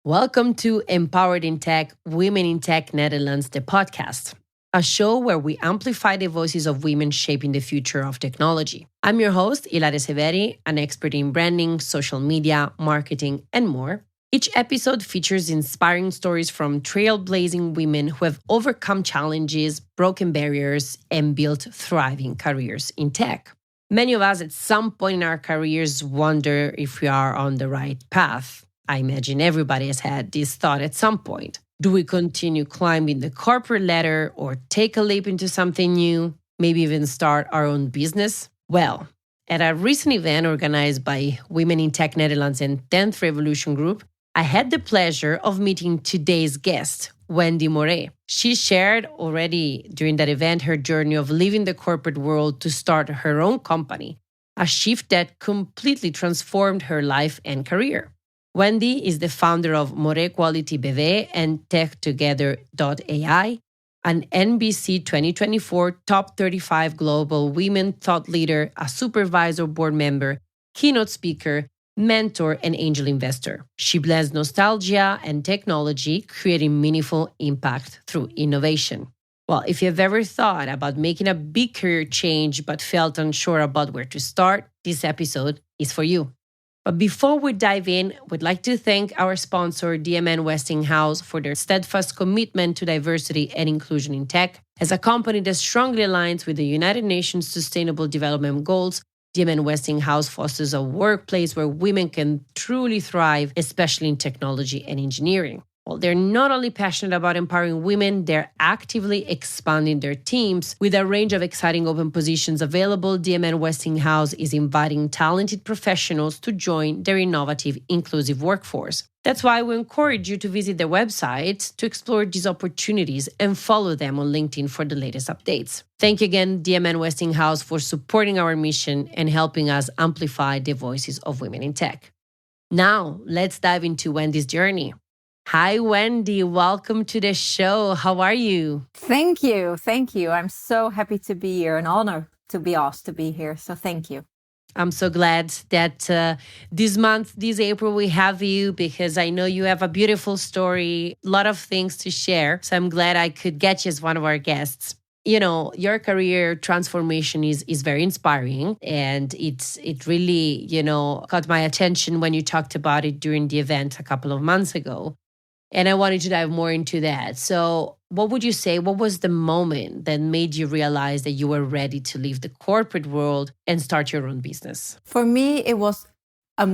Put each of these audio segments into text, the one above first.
Welcome to Empowered in Tech, Women in Tech Netherlands, the podcast, a show where we amplify the voices of women shaping the future of technology. I'm your host, Ilaria Severi, an expert in branding, social media, marketing, and more. Each episode features inspiring stories from trailblazing women who have overcome challenges, broken barriers, and built thriving careers in tech. Many of us at some point in our careers wonder if we are on the right path. I imagine everybody has had this thought at some point. Do we continue climbing the corporate ladder or take a leap into something new, maybe even start our own business? Well, at a recent event organized by Women in Tech Netherlands and 10th Revolution Group, I had the pleasure of meeting today's guest, Wendy Moree. She shared already during that event her journey of leaving the corporate world to start her own company, a shift that completely transformed her life and career. Wendy is the founder of Moree Quality BV and TechTogether.ai, an NBC 2024 Top 35 Global Women Thought Leader, a supervisor board member, keynote speaker, mentor, and angel investor. She blends nostalgia and technology, creating meaningful impact through innovation. Well, if you've ever thought about making a big career change but felt unsure about where to start, this episode is for you. But before we dive in, we'd like to thank our sponsor, DMN Westinghouse, for their steadfast commitment to diversity and inclusion in tech. As a company that strongly aligns with the United Nations Sustainable Development Goals, DMN Westinghouse fosters a workplace where women can truly thrive, especially in technology and engineering. Well, they're not only passionate about empowering women, they're actively expanding their teams. With a range of exciting open positions available, DMN Westinghouse is inviting talented professionals to join their innovative, inclusive workforce. That's why we encourage you to visit their website to explore these opportunities and follow them on LinkedIn for the latest updates. Thank you again, DMN Westinghouse, for supporting our mission and helping us amplify the voices of women in tech. Now, let's dive into Wendy's journey. Hi, Wendy. Welcome to the show. How are you? Thank you. Thank you. I'm so happy to be here. An honor to be asked to be here. So thank you. I'm so glad that this month, this April, we have you because I know you have a beautiful story, a lot of things to share. So I'm glad I could get you as one of our guests. You know, your career transformation is very inspiring, and it really, caught my attention when you talked about it during the event a couple of months ago. And I wanted to dive more into that. So, what would you say? What was the moment that made you realize that you were ready to leave the corporate world and start your own business? For me, it was a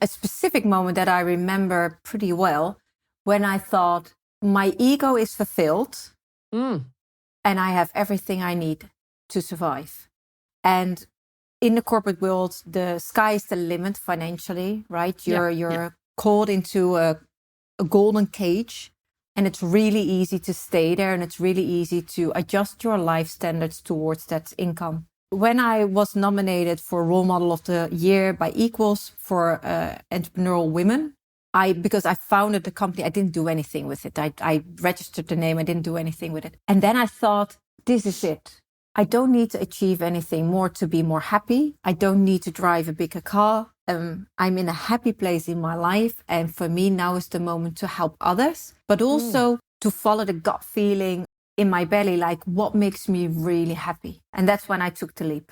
specific moment that I remember pretty well when I thought my ego is fulfilled and I have everything I need to survive. And in the corporate world, the sky is the limit financially, right? You're caught into a golden cage, and it's really easy to stay there, and it's really easy to adjust your life standards towards that income. When I was nominated for Role Model of the Year by Equals for entrepreneurial women, because I founded the company, I didn't do anything with it. I registered the name, I didn't do anything with it. And then I thought, this is it. I don't need to achieve anything more to be more happy. I don't need to drive a bigger car. I'm in a happy place in my life. And for me, now is the moment to help others, but also to follow the gut feeling in my belly, like what makes me really happy. And that's when I took the leap.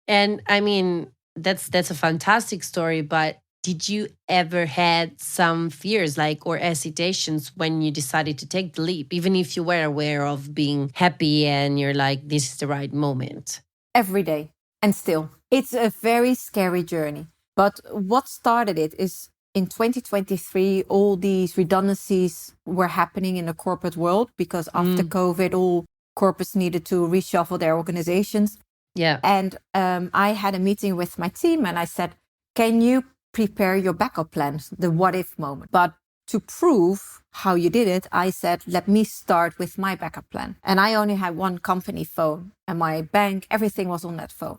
And I mean, that's a fantastic story, but did you ever had some fears or hesitations when you decided to take the leap, even if you were aware of being happy and you're like, this is the right moment? Every day. And still, it's a very scary journey. But what started it is in 2023, all these redundancies were happening in the corporate world because after COVID, all corporates needed to reshuffle their organizations. Yeah. And I had a meeting with my team and I said, can you prepare your backup plan, the what if moment? But to prove how you did it, I said, let me start with my backup plan. And I only had one company phone and my bank, everything was on that phone.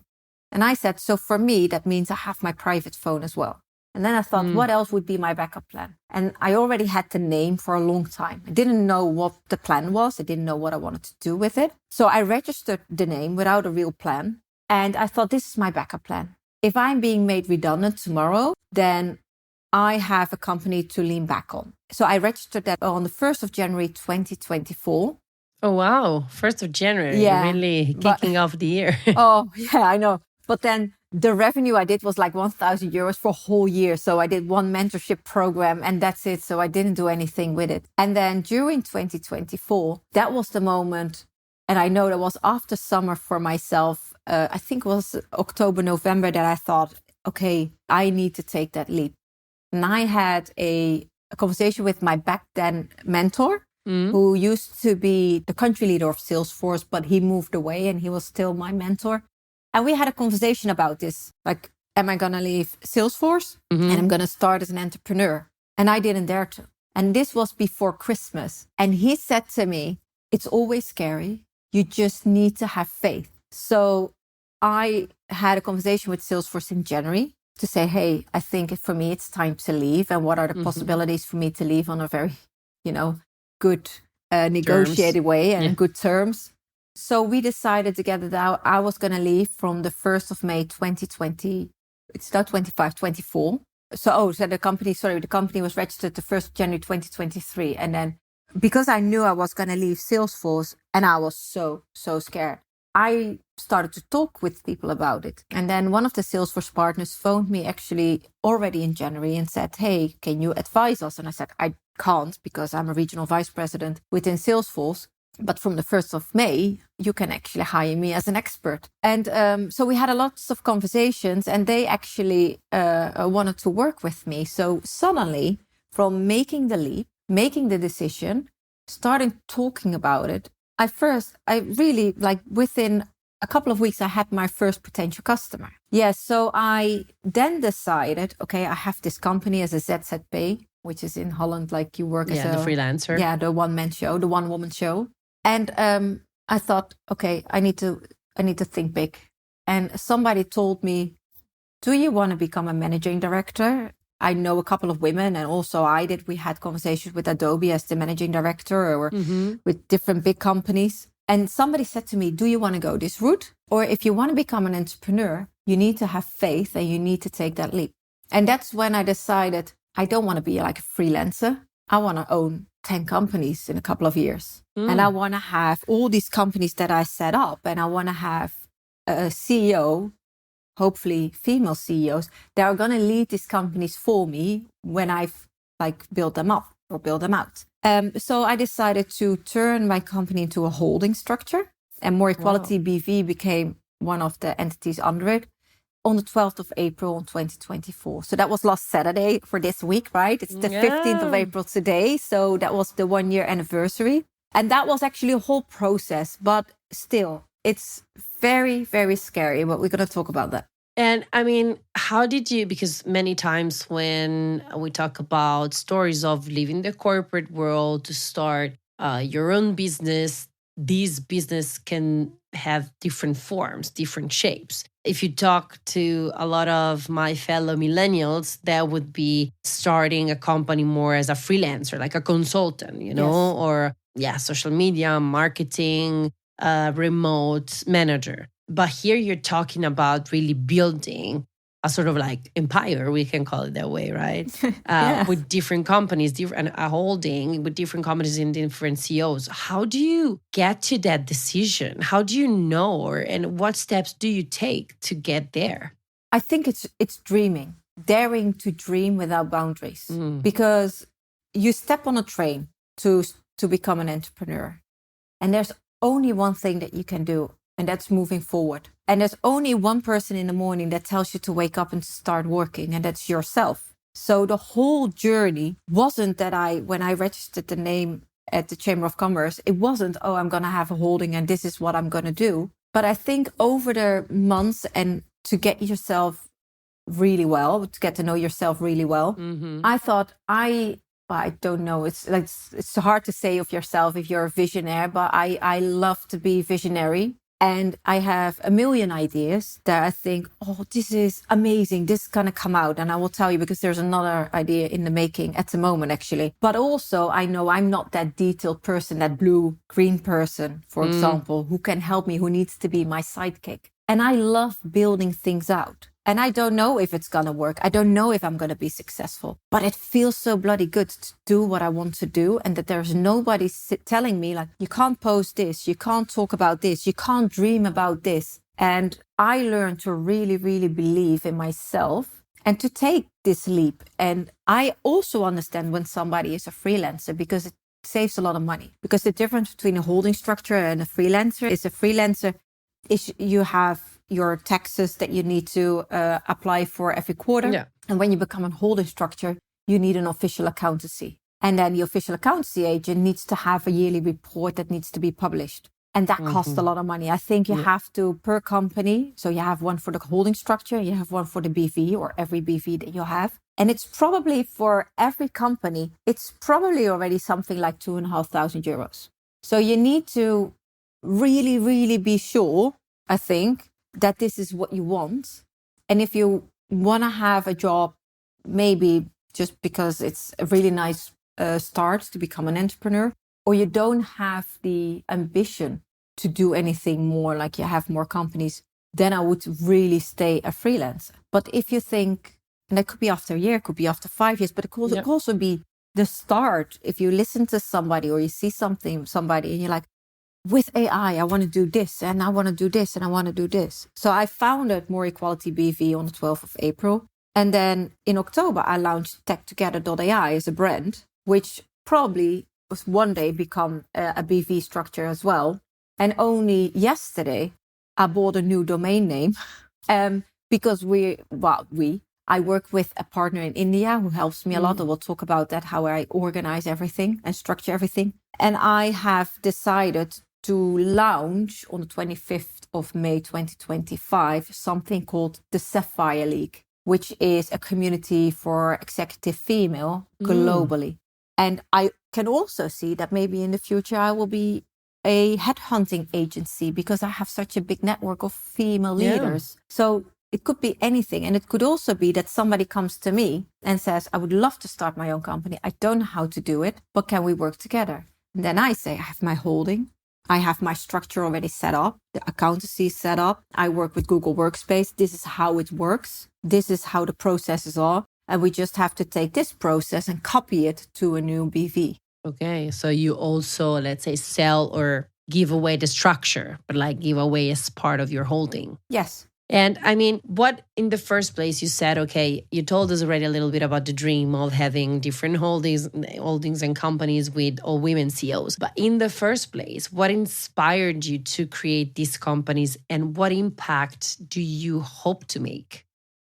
And I said, so for me, that means I have my private phone as well. And then I thought, what else would be my backup plan? And I already had the name for a long time. I didn't know what the plan was. I didn't know what I wanted to do with it. So I registered the name without a real plan. And I thought, this is my backup plan. If I'm being made redundant tomorrow, then I have a company to lean back on. So I registered that on the 1st of January, 2024. Oh, wow. 1st of January, really kicking off the year. Oh, yeah, I know. But then the revenue I did was like 1,000 euros for a whole year. So I did one mentorship program and that's it. So I didn't do anything with it. And then during 2024, that was the moment. And I know that was after summer for myself. I think it was October, November that I thought, okay, I need to take that leap. And I had a conversation with my back then mentor, who used to be the country leader of Salesforce, but he moved away and he was still my mentor. And we had a conversation about this. Like, am I going to leave Salesforce and I'm going to start as an entrepreneur? And I didn't dare to. And this was before Christmas. And he said to me, it's always scary. You just need to have faith. So I had a conversation with Salesforce in January to say, hey, I think for me, it's time to leave. And what are the possibilities for me to leave on a very, good negotiated way and good terms. So we decided together that I was going to leave from the 1st of May, 2020. It's now 25, 24. So the company was registered the 1st of January, 2023. And then because I knew I was going to leave Salesforce and I was so scared, I started to talk with people about it. And then one of the Salesforce partners phoned me actually already in January and said, hey, can you advise us? And I said, I can't because I'm a regional vice president within Salesforce. But from the 1st of May, you can actually hire me as an expert. And so we had lots of conversations and they actually wanted to work with me. So suddenly, from making the leap, making the decision, starting talking about it, I really, like within a couple of weeks, I had my first potential customer. So I then decided, okay, I have this company as a ZZP, which is in Holland, like you work as the freelancer. Yeah, the one-man show, the one-woman show. And I thought, okay, I need to think big. And somebody told me, do you want to become a managing director? I know a couple of women, and also we had conversations with Adobe as the managing director or with different big companies. And somebody said to me, do you want to go this route? Or if you want to become an entrepreneur, you need to have faith and you need to take that leap. And that's when I decided I don't want to be like a freelancer. I want to own 10 companies in a couple of years. And I want to have all these companies that I set up, and I want to have a CEO, hopefully female CEOs, that are going to lead these companies for me when I've built them up or build them out. So I decided to turn my company into a holding structure, and Moree Quality BV became one of the entities under it on the 12th of April 2024. So that was last Saturday for this week, right? It's the 15th of April today. So that was the 1 year anniversary. And that was actually a whole process, but still, it's very, very scary, but we're going to talk about that. And I mean, how did you, because many times when we talk about stories of leaving the corporate world to start your own business, these business can have different forms, different shapes. If you talk to a lot of my fellow millennials, that would be starting a company more as a freelancer, like a consultant, or social media, marketing, remote manager. But here you're talking about really building a sort of like empire, we can call it that way, right? With different companies, a holding with different companies and different CEOs. How do you get to that decision? How do you know, and what steps do you take to get there? I think it's dreaming, daring to dream without boundaries. Because you step on a train to become an entrepreneur, and there's only one thing that you can do, and that's moving forward. And there's only one person in the morning that tells you to wake up and to start working, and that's yourself. So the whole journey wasn't that when I registered the name at the Chamber of Commerce, it wasn't, I'm going to have a holding and this is what I'm going to do. But I think over the months and to get yourself really well, to get to know yourself really well, I thought I don't know. It's hard to say of yourself if you're a visionary, but I love to be visionary. And I have a million ideas that I think, this is amazing. This is going to come out. And I will tell you because there's another idea in the making at the moment, actually. But also, I know I'm not that detailed person, that blue-green person, for example, who can help me, who needs to be my sidekick. And I love building things out. And I don't know if it's going to work. I don't know if I'm going to be successful. But it feels so bloody good to do what I want to do. And that there's nobody telling me, like, you can't post this. You can't talk about this. You can't dream about this. And I learned to really, really believe in myself and to take this leap. And I also understand when somebody is a freelancer, because it saves a lot of money. Because the difference between a holding structure and a freelancer is you have your taxes that you need to apply for every quarter. Yeah. And when you become a holding structure, you need an official accountancy. And then the official accountancy agent needs to have a yearly report that needs to be published. And that costs a lot of money. I think you have to, per company, so you have one for the holding structure, you have one for the BV, or every BV that you have. And it's probably for every company, it's probably already something like €2,500. So you need to really, really be sure, I think, that this is what you want. And if you want to have a job, maybe just because it's a really nice start to become an entrepreneur, or you don't have the ambition to do anything more, like you have more companies, then I would really stay a freelancer. But if you think, and that could be after a year, it could be after 5 years, but it could also be the start. If you listen to somebody or you see somebody and you're like, with AI, I want to do this and I want to do this and I want to do this. So I founded Moree Quality BV on the 12th of April. And then in October, I launched techtogether.ai as a brand, which probably was one day become a BV structure as well. And only yesterday, I bought a new domain name because I work with a partner in India who helps me a lot. And we'll talk about that, how I organize everything and structure everything. And I have decided to launch on the 25th of May 2025 something called the Sapphire League, which is a community for executive female globally. And I can also see that maybe in the future I will be a headhunting agency because I have such a big network of female leaders. So it could be anything. And it could also be that somebody comes to me and says, I would love to start my own company. I don't know how to do it, but can we work together? And then I say, I have my holding. I have my structure already set up. The accountancy is set up. I work with Google Workspace. This is how it works. This is how the processes are. And we just have to take this process and copy it to a new BV. Okay. So you also, let's say, sell or give away the structure, but like give away as part of your holding. Yes. And I mean, what in the first place you said, okay, you told us already a little bit about the dream of having different holdings and companies with all women CEOs. But in the first place, what inspired you to create these companies and what impact do you hope to make?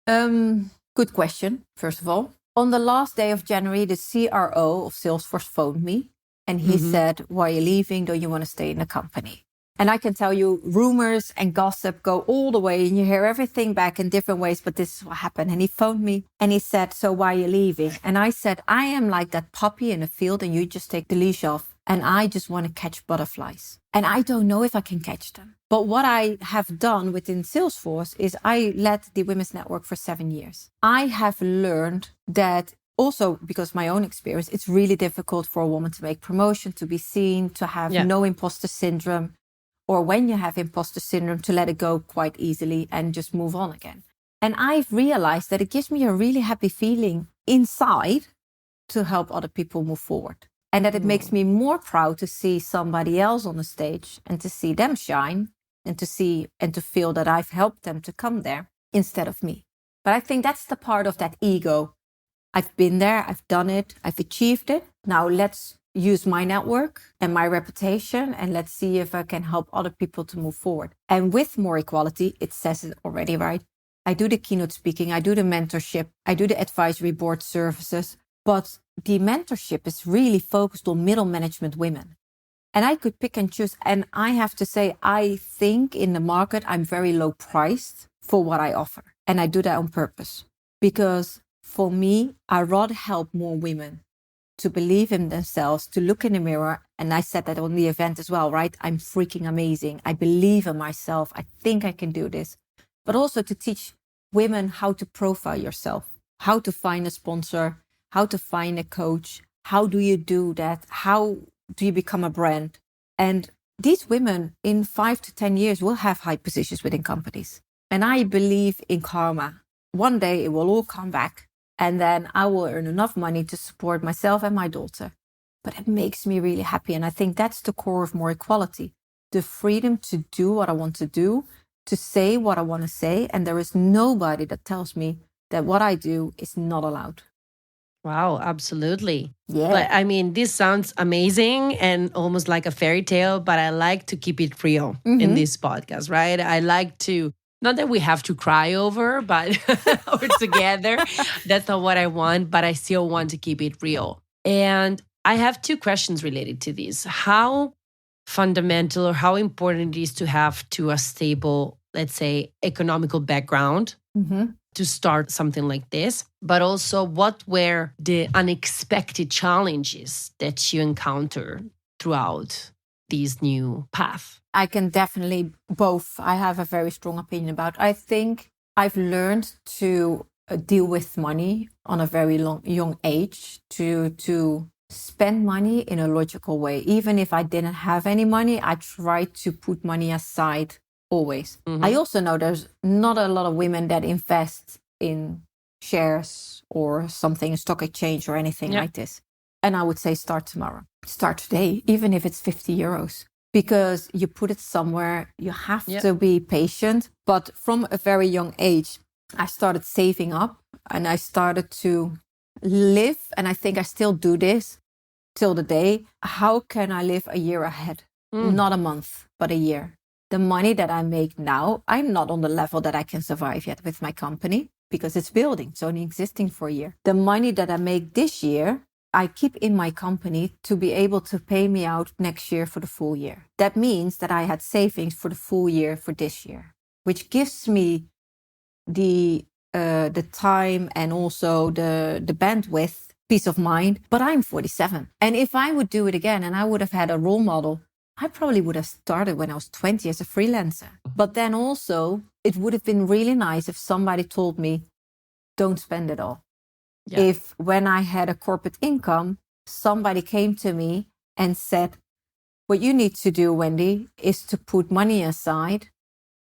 Good question, first of all. On the last day of January, the CRO of Salesforce phoned me and he said, why are you leaving? Don't you want to stay in the company? And I can tell you, rumors and gossip go all the way and you hear everything back in different ways, but this is what happened. And he phoned me and he said, so why are you leaving? And I said, I am like that puppy in a field and you just take the leash off and I just want to catch butterflies. And I don't know if I can catch them. But what I have done within Salesforce is I led the Women's Network for 7 years. I have learned that also because my own experience, it's really difficult for a woman to make promotion, to be seen, to have no imposter syndrome. Or when you have imposter syndrome, to let it go quite easily and just move on again. And I've realized that it gives me a really happy feeling inside to help other people move forward. And that it makes me more proud to see somebody else on the stage and to see them shine and to see and to feel that I've helped them to come there instead of me. But I think that's the part of that ego. I've been there, I've done it, I've achieved it. Now let's use my network and my reputation and let's see if I can help other people to move forward. And with Moree Quality, it says it already, right? I do the keynote speaking, I do the mentorship, I do the advisory board services, but the mentorship is really focused on middle management women. And I could pick and choose. And I have to say, I think in the market, I'm very low priced for what I offer. And I do that on purpose because for me, I rather help more women to believe in themselves, to look in the mirror. And I said that on the event as well, right? I'm freaking amazing. I believe in myself. I think I can do this. But also to teach women how to profile yourself, how to find a sponsor, how to find a coach. How do you do that? How do you become a brand? And these women in 5 to 10 years will have high positions within companies. And I believe in karma. One day it will all come back, and then I will earn enough money to support myself and my daughter. But it makes me really happy. And I think that's the core of more equality. The freedom to do what I want to do, to say what I want to say. And there is nobody that tells me that what I do is not allowed. Wow, absolutely. Yeah. But I mean, this sounds amazing and almost like a fairy tale, but I like to keep it real in this podcast, right? I like to, not that we have to cry over, but or together. That's not what I want, but I still want to keep it real. And I have two questions related to this. How fundamental or how important it is to have a stable, let's say, economical background to start something like this, but also what were the unexpected challenges that you encountered throughout this new path? I can definitely both. I have a very strong opinion about. I think I've learned to deal with money on a very young age, to spend money in a logical way. Even if I didn't have any money, I tried to put money aside always. I also know there's not a lot of women that invest in shares or something, a stock exchange or anything like this. And I would say start tomorrow. Start today, even if it's 50 euros. Because you put it somewhere, you have to be patient. But from a very young age, I started saving up and I started to live. And I think I still do this till the day. How can I live a year ahead? Not a month, but a year. The money that I make now, I'm not on the level that I can survive yet with my company because it's building. It's only existing for a year. The money that I make this year, I keep in my company to be able to pay me out next year for the full year. That means that I had savings for the full year for this year, which gives me the time and also the bandwidth, peace of mind. But I'm 47. And if I would do it again and I would have had a role model, I probably would have started when I was 20 as a freelancer. But then also, it would have been really nice if somebody told me, don't spend it all. Yeah. If when I had a corporate income, somebody came to me and said, what you need to do, Wendy, is to put money aside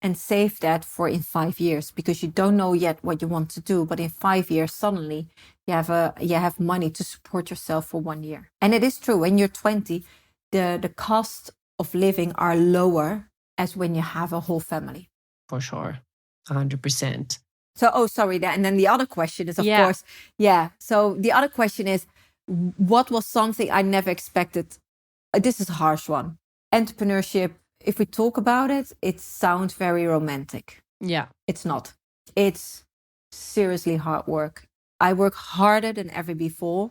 and save that for in 5 years, because you don't know yet what you want to do. But in 5 years, suddenly you have money to support yourself for 1 year. And it is true, when you're 20, the cost of living are lower as when you have a whole family. For sure, 100%. So, and then the other question is, of course, so the other question is, what was something I never expected? This is a harsh one. Entrepreneurship, if we talk about it, it sounds very romantic. Yeah. It's not. It's seriously hard work. I work harder than ever before.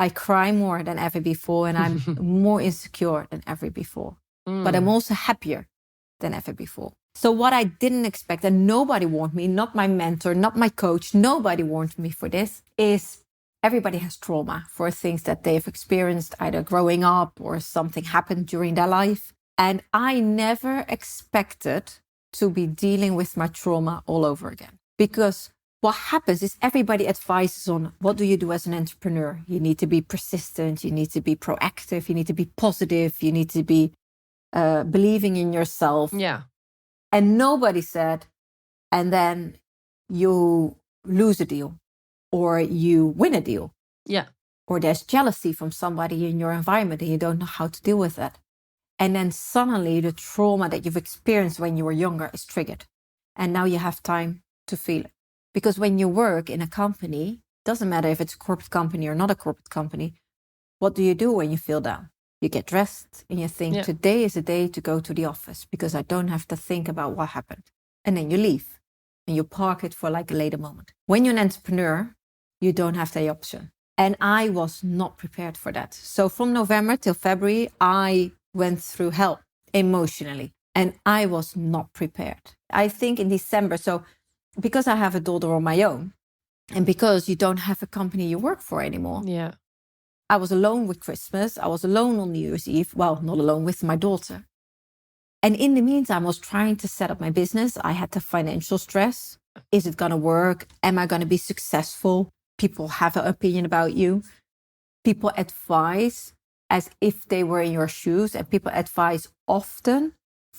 I cry more than ever before, and I'm more insecure than ever before. But I'm also happier than ever before. So what I didn't expect, and nobody warned me, not my mentor, not my coach, nobody warned me for this, is everybody has trauma for things that they've experienced either growing up or something happened during their life. And I never expected to be dealing with my trauma all over again. Because what happens is everybody advises on what do you do as an entrepreneur? You need to be persistent, you need to be proactive, you need to be positive, you need to be believing in yourself. Yeah. And nobody said, and then you lose a deal or you win a deal. Yeah. Or there's jealousy from somebody in your environment and you don't know how to deal with that. And then suddenly the trauma that you've experienced when you were younger is triggered. And now you have time to feel it. Because when you work in a company, doesn't matter if it's a corporate company or not a corporate company, what do you do when you feel down? You get dressed and you think, today is a day to go to the office because I don't have to think about what happened. And then you leave and you park it for like a later moment. When you're an entrepreneur, you don't have the option. And I was not prepared for that. So from November till February, I went through hell emotionally and I was not prepared. I think in December, so because I have a daughter on my own and because you don't have a company you work for anymore. Yeah. I was alone with Christmas. I was alone on New Year's Eve. Well, not alone with my daughter. And in the meantime, I was trying to set up my business. I had the financial stress. Is it going to work? Am I going to be successful? People have an opinion about you. People advise. as if they were in your shoes, and people advise often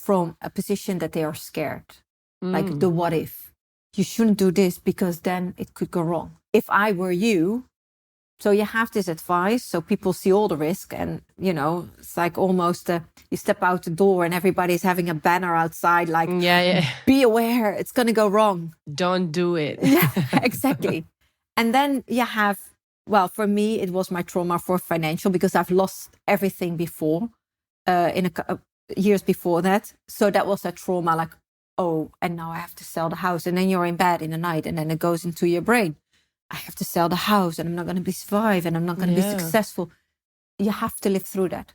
from a position that they are scared. Like the what if. You shouldn't do this because then it could go wrong. If I were you, so you have this advice, so people see all the risk, and it's like almost you step out the door and everybody's having a banner outside like, be aware, it's going to go wrong. Don't do it. Yeah, exactly. And then you have, well, for me, it was my trauma for financial, because I've lost everything before, years before that. So that was a trauma, like, oh, and now I have to sell the house. And then you're in bed in the night, and then it goes into your brain. I have to sell the house, and I'm not going to survive, and I'm not going to be successful. You have to live through that.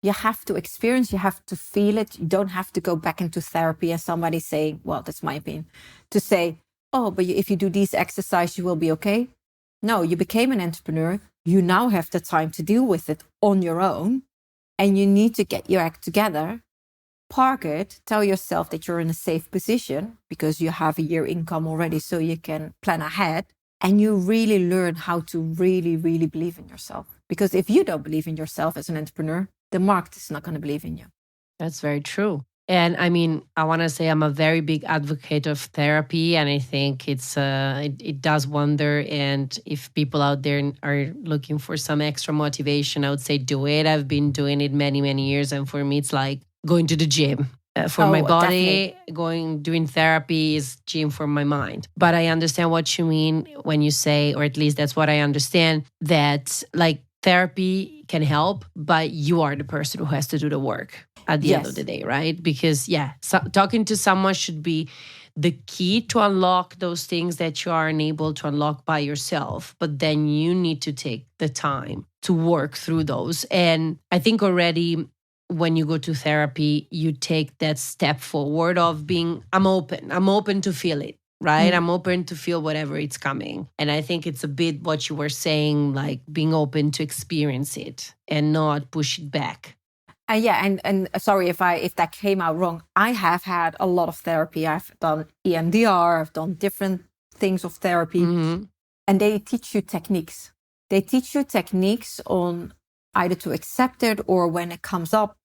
You have to experience, you have to feel it. You don't have to go back into therapy and somebody saying, well, that's my opinion, to say, oh, but if you do these exercises, you will be okay. No, you became an entrepreneur. You now have the time to deal with it on your own, and you need to get your act together. Park it, tell yourself that you're in a safe position because you have a year income already, so you can plan ahead. And you really learn how to really, really believe in yourself. Because if you don't believe in yourself as an entrepreneur, the market is not going to believe in you. That's very true. And I mean, I want to say I'm a very big advocate of therapy, and I think it does wonder. And if people out there are looking for some extra motivation, I would say do it. I've been doing it many, many years. And for me, it's like going to the gym. For my body, doing therapy is gym for my mind. But I understand what you mean when you say, or at least that's what I understand, that like therapy can help, but you are the person who has to do the work at the end of the day, right? Because talking to someone should be the key to unlock those things that you are unable to unlock by yourself. But then you need to take the time to work through those. And I think already when you go to therapy, you take that step forward of being, I'm open to feel it, right? I'm open to feel whatever it's coming. And I think it's a bit what you were saying, like being open to experience it and not push it back. And sorry if that came out wrong. I have had a lot of therapy. I've done EMDR, I've done different things of therapy. And they teach you techniques. They teach you techniques on either to accept it, or when it comes up,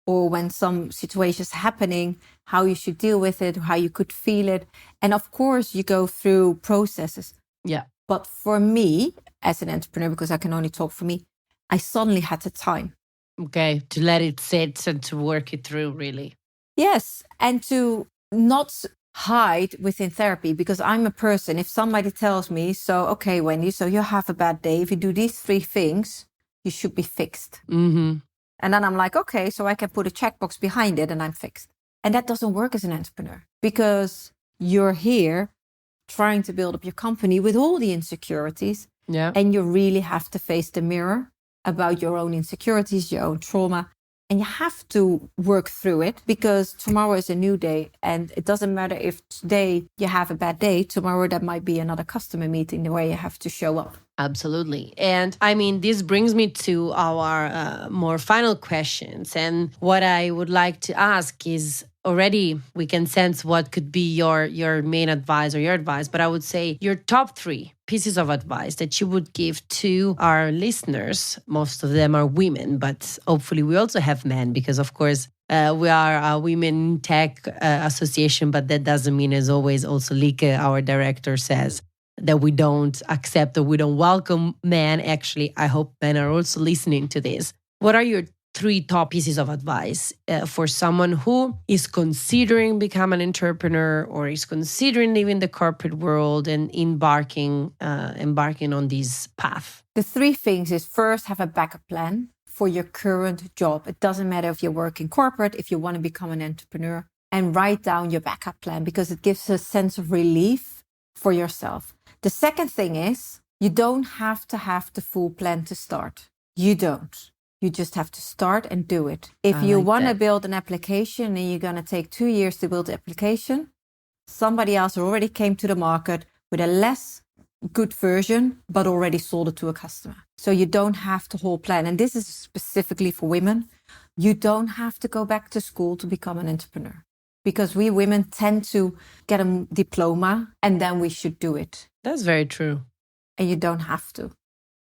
or when some situation's happening, how you should deal with it, how you could feel it. And of course, you go through processes. Yeah. But for me, as an entrepreneur, because I can only talk for me, I suddenly had the time. Okay, to let it sit and to work it through, really. Yes, and to not hide within therapy, because I'm a person, if somebody tells me, so, okay, Wendy, so you have a bad day, if you do these 3 things, you should be fixed. And then I'm like, okay, so I can put a checkbox behind it and I'm fixed. And that doesn't work as an entrepreneur, because you're here trying to build up your company with all the insecurities. Yeah. And you really have to face the mirror about your own insecurities, your own trauma. And you have to work through it, because tomorrow is a new day. And it doesn't matter if today you have a bad day, tomorrow that might be another customer meeting where you have to show up. Absolutely. And I mean, this brings me to our more final questions. And what I would like to ask is, already we can sense what could be your main advice or your advice, but I would say your top 3 pieces of advice that you would give to our listeners. Most of them are women, but hopefully we also have men, because of course we are a women tech association, but that doesn't mean, as always, also Lieke, our director, says that we don't accept or we don't welcome men. Actually, I hope men are also listening to this. What are your 3 top pieces of advice for someone who is considering becoming an entrepreneur or is considering leaving the corporate world and embarking on this path? The 3 things is, first, have a backup plan for your current job. It doesn't matter if you work in corporate, if you want to become an entrepreneur, and write down your backup plan, because it gives a sense of relief for yourself. The second thing is, you don't have to have the full plan to start. You don't. You just have to start and do it. If you want to build an application and you're going to take 2 years to build the application, somebody else already came to the market with a less good version, but already sold it to a customer. So you don't have the whole plan. And this is specifically for women. You don't have to go back to school to become an entrepreneur, because we women tend to get a diploma and then we should do it. That's very true. And you don't have to.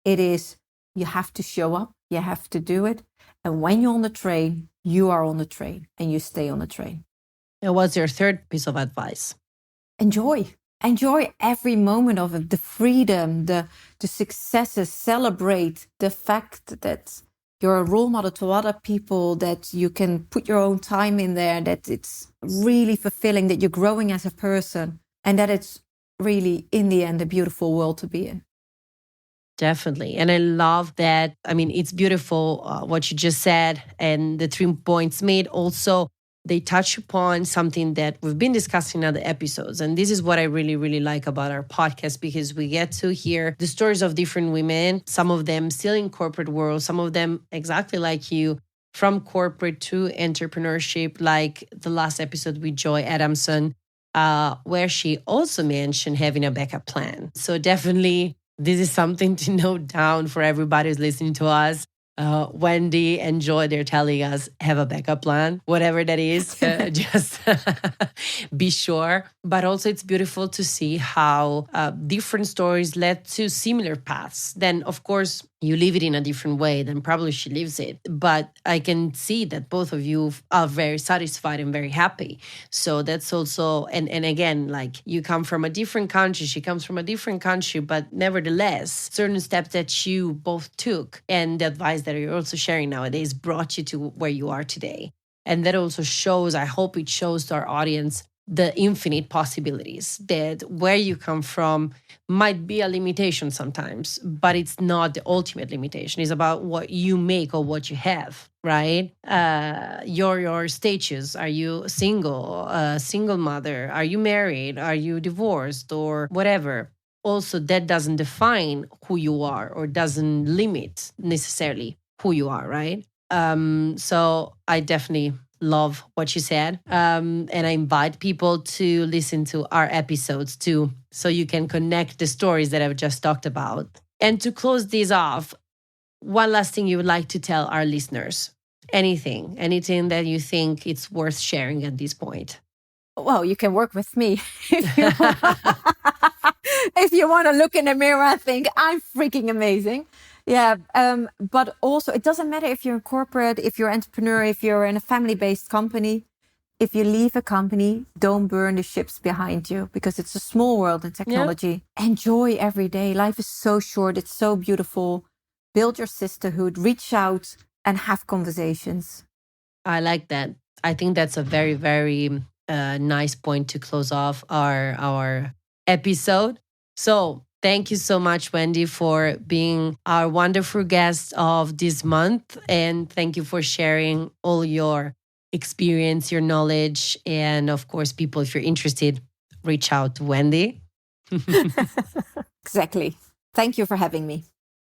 It is, you have to show up. You have to do it. And when you're on the train, you are on the train and you stay on the train. And what's your third piece of advice? Enjoy. Enjoy every moment of it, the freedom, the successes. Celebrate the fact that you're a role model to other people, that you can put your own time in there, that it's really fulfilling, that you're growing as a person, and that it's really, in the end, a beautiful world to be in. Definitely. And I love that. I mean, it's beautiful what you just said, and the 3 points made. Also, they touch upon something that we've been discussing in other episodes. And this is what I really, really like about our podcast, because we get to hear the stories of different women, some of them still in corporate world, some of them exactly like you, from corporate to entrepreneurship, like the last episode with Joy Adamson, where she also mentioned having a backup plan. So definitely, this is something to note down for everybody who's listening to us. Wendy and Joy, they're telling us, have a backup plan, whatever that is, just be sure. But also it's beautiful to see how different stories led to similar paths. Then, of course, you live it in a different way than probably she lives it. But I can see that both of you are very satisfied and very happy. So that's also, and again, like you come from a different country, she comes from a different country, but nevertheless, certain steps that you both took and the advice that you're also sharing nowadays brought you to where you are today. And that also shows, I hope it shows to our audience, the infinite possibilities, that where you come from might be a limitation sometimes, but it's not the ultimate limitation. It's about what you make or what you have, right? Your status. Are you single, single mother? Are you married? Are you divorced or whatever? Also, that doesn't define who you are or doesn't limit necessarily who you are, right? So I definitely love what you said. And I invite people to listen to our episodes too, so you can connect the stories that I've just talked about. And to close this off, one last thing you would like to tell our listeners? Anything that you think it's worth sharing at this point? Well, you can work with me if you want to look in the mirror and think, I'm freaking amazing. Yeah, but also it doesn't matter if you're in corporate, if you're an entrepreneur, if you're in a family-based company. If you leave a company, don't burn the ships behind you, because it's a small world in technology. Yeah. Enjoy every day. Life is so short. It's so beautiful. Build your sisterhood, reach out and have conversations. I like that. I think that's a very, very nice point to close off our episode. So thank you so much, Wendy, for being our wonderful guest of this month. And thank you for sharing all your experience, your knowledge. And of course, people, if you're interested, reach out to Wendy. Exactly. Thank you for having me.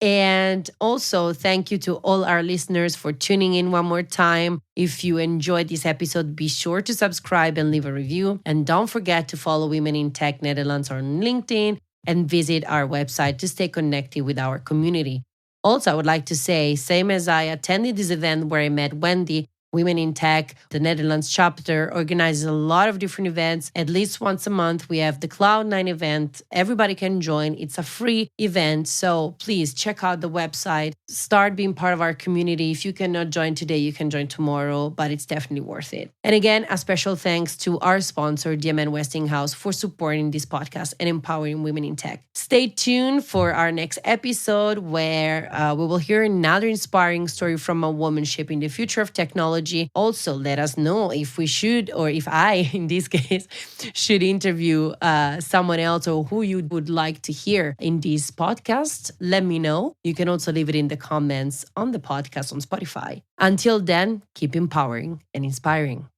And also, thank you to all our listeners for tuning in one more time. If you enjoyed this episode, be sure to subscribe and leave a review. And don't forget to follow Women in Tech Netherlands on LinkedIn and visit our website to stay connected with our community. Also, I would like to say, same as I attended this event where I met Wendy, Women in Tech, the Netherlands chapter, organizes a lot of different events. At least once a month, we have the Cloud9 event. Everybody can join. It's a free event. So please check out the website. Start being part of our community. If you cannot join today, you can join tomorrow, but it's definitely worth it. And again, a special thanks to our sponsor, DMN Westinghouse, for supporting this podcast and empowering women in tech. Stay tuned for our next episode, where we will hear another inspiring story from a woman shaping the future of technology. Also, let us know if we should, or if I, in this case, should interview someone else, or who you would like to hear in this podcast. Let me know. You can also leave it in the comments on the podcast on Spotify. Until then, keep empowering and inspiring.